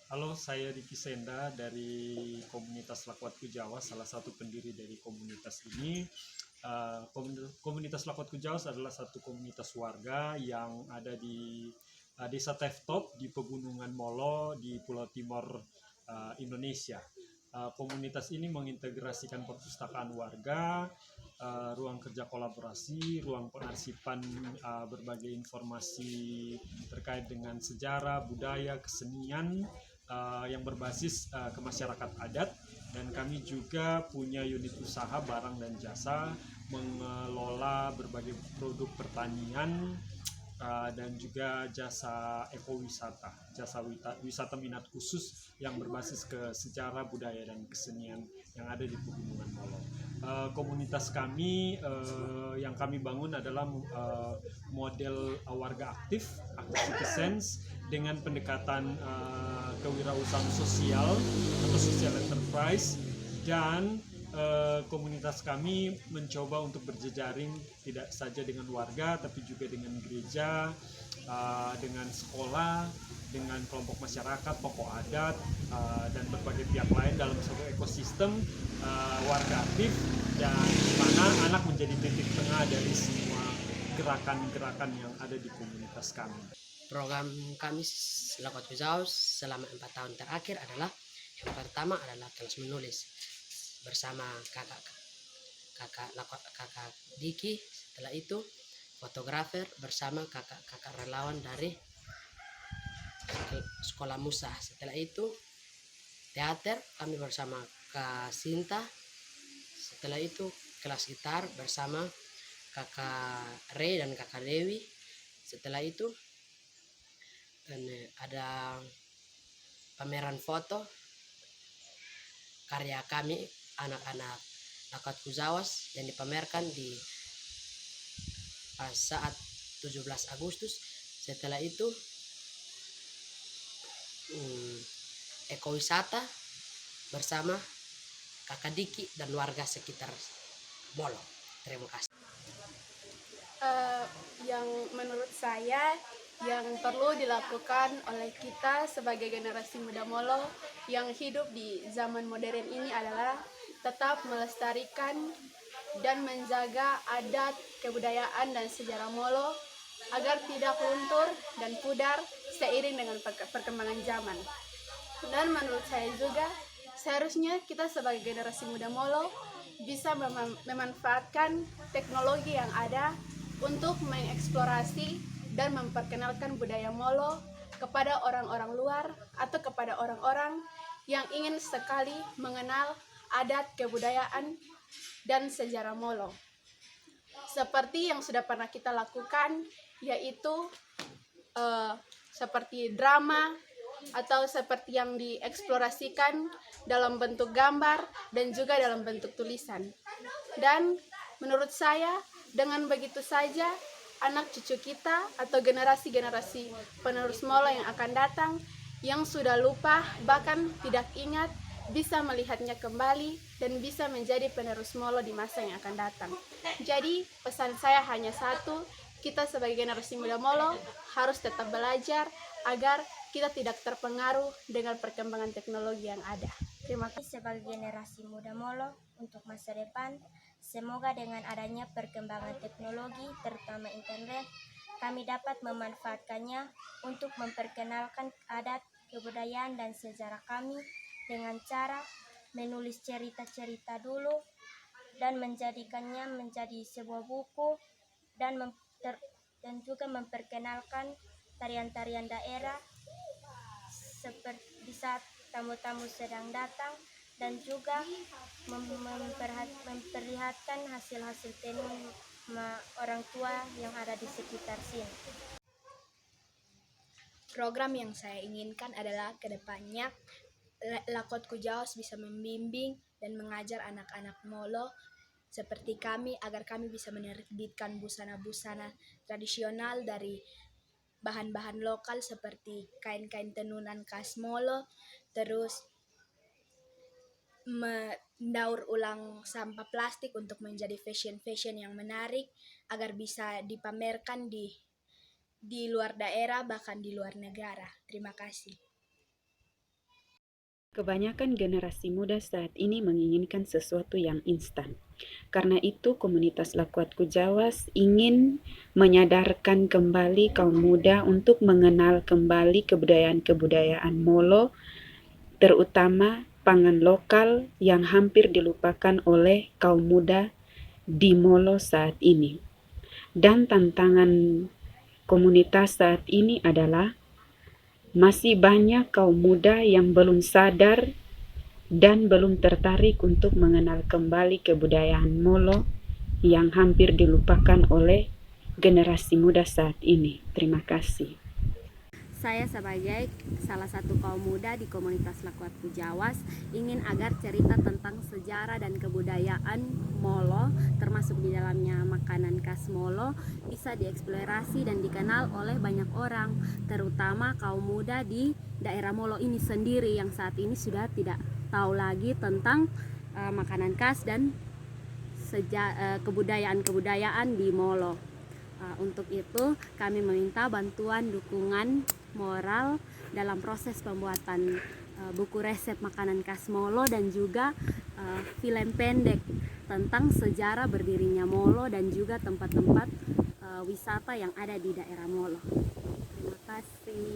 Halo, saya Diki Senda dari komunitas Lakwatku Jawa, salah satu pendiri dari komunitas ini. Komunitas Lakwatku Jawa adalah satu komunitas warga yang ada di Desa Teftop di Pegunungan Molo di Pulau Timor, Indonesia. Komunitas ini mengintegrasikan perpustakaan warga, ruang kerja kolaborasi, ruang penarsipan berbagai informasi terkait dengan sejarah, budaya, kesenian yang berbasis ke masyarakat adat, dan kami juga punya unit usaha barang dan jasa mengelola berbagai produk pertanian dan juga jasa ekowisata, jasa wisata minat khusus yang berbasis ke sejarah, budaya, dan kesenian yang ada di Pegunungan Molo. Komunitas kami yang kami bangun adalah model warga aktif, active citizens, dengan pendekatan kewirausahaan sosial atau social enterprise, dan komunitas kami mencoba untuk berjejaring tidak saja dengan warga tapi juga dengan gereja, dengan sekolah, dengan kelompok masyarakat, tokoh adat, dan berbagai pihak lain dalam suatu ekosistem warga aktif, dan di mana anak menjadi titik tengah dari semua gerakan-gerakan yang ada di komunitas kami. Program kami Lakwatku Jawa selama 4 tahun terakhir adalah, yang pertama adalah kelas menulis bersama kakak Diki. Setelah itu fotografer bersama kakak relawan dari sekolah Musa. Setelah itu teater kami bersama Kak Sinta. Setelah itu kelas gitar bersama kakak Re dan kakak Dewi. Setelah itu ada pameran foto karya kami anak-anak Lakwatku Jawa yang dipamerkan di saat 17 Agustus. Setelah itu ekowisata bersama kakak Diki dan warga sekitar Molo. Terima kasih. Yang menurut saya yang perlu dilakukan oleh kita sebagai generasi muda Molo yang hidup di zaman modern ini adalah tetap melestarikan dan menjaga adat, kebudayaan, dan sejarah Molo agar tidak luntur dan pudar seiring dengan perkembangan zaman. Dan menurut saya juga seharusnya kita sebagai generasi muda Molo bisa memanfaatkan teknologi yang ada untuk mengeksplorasi dan memperkenalkan budaya Molo kepada orang-orang luar atau kepada orang-orang yang ingin sekali mengenal adat, kebudayaan, dan sejarah Molo. Seperti yang sudah pernah kita lakukan, yaitu seperti drama atau seperti yang dieksplorasikan dalam bentuk gambar dan juga dalam bentuk tulisan. Dan menurut saya dengan begitu saja anak cucu kita atau generasi-generasi penerus Molo yang akan datang yang sudah lupa bahkan tidak ingat bisa melihatnya kembali dan bisa menjadi penerus Molo di masa yang akan datang. Jadi pesan saya hanya satu, kita sebagai generasi muda Molo harus tetap belajar agar kita tidak terpengaruh dengan perkembangan teknologi yang ada. Terima kasih. Sebagai generasi muda Molo untuk masa depan, semoga dengan adanya perkembangan teknologi, terutama internet, kami dapat memanfaatkannya untuk memperkenalkan adat, kebudayaan, dan sejarah kami dengan cara menulis cerita-cerita dulu dan menjadikannya menjadi sebuah buku dan juga memperkenalkan tarian-tarian daerah seperti saat tamu-tamu sedang datang, dan juga memperlihatkan hasil-hasil tenun orang tua yang ada di sekitar sini. Program yang saya inginkan adalah kedepannya Lakwatku Jawa bisa membimbing dan mengajar anak-anak Molo seperti kami agar kami bisa menerbitkan busana-busana tradisional dari bahan-bahan lokal seperti kain-kain tenunan khas Molo, terus mendaur ulang sampah plastik untuk menjadi fashion yang menarik agar bisa dipamerkan di luar daerah bahkan di luar negara. Terima kasih. Kebanyakan generasi muda saat ini menginginkan sesuatu yang instan. Karena itu, komunitas Lakuatku Jawas ingin menyadarkan kembali kaum muda untuk mengenal kembali kebudayaan-kebudayaan Molo, terutama pangan lokal yang hampir dilupakan oleh kaum muda di Molo saat ini. Dan tantangan komunitas saat ini adalah masih banyak kaum muda yang belum sadar dan belum tertarik untuk mengenal kembali kebudayaan Molo yang hampir dilupakan oleh generasi muda saat ini. Terima kasih. Saya sebagai salah satu kaum muda di komunitas Lakuatku Jawas ingin agar cerita tentang sejarah dan kebudayaan Molo, termasuk di dalamnya makanan khas Molo, bisa dieksplorasi dan dikenal oleh banyak orang, terutama kaum muda di daerah Molo ini sendiri yang saat ini sudah tidak tahu lagi tentang makanan khas dan kebudayaan-kebudayaan di Molo. Untuk itu kami meminta bantuan dukungan moral dalam proses pembuatan buku resep makanan khas Molo dan juga film pendek tentang sejarah berdirinya Molo dan juga tempat-tempat wisata yang ada di daerah Molo. Terima kasih.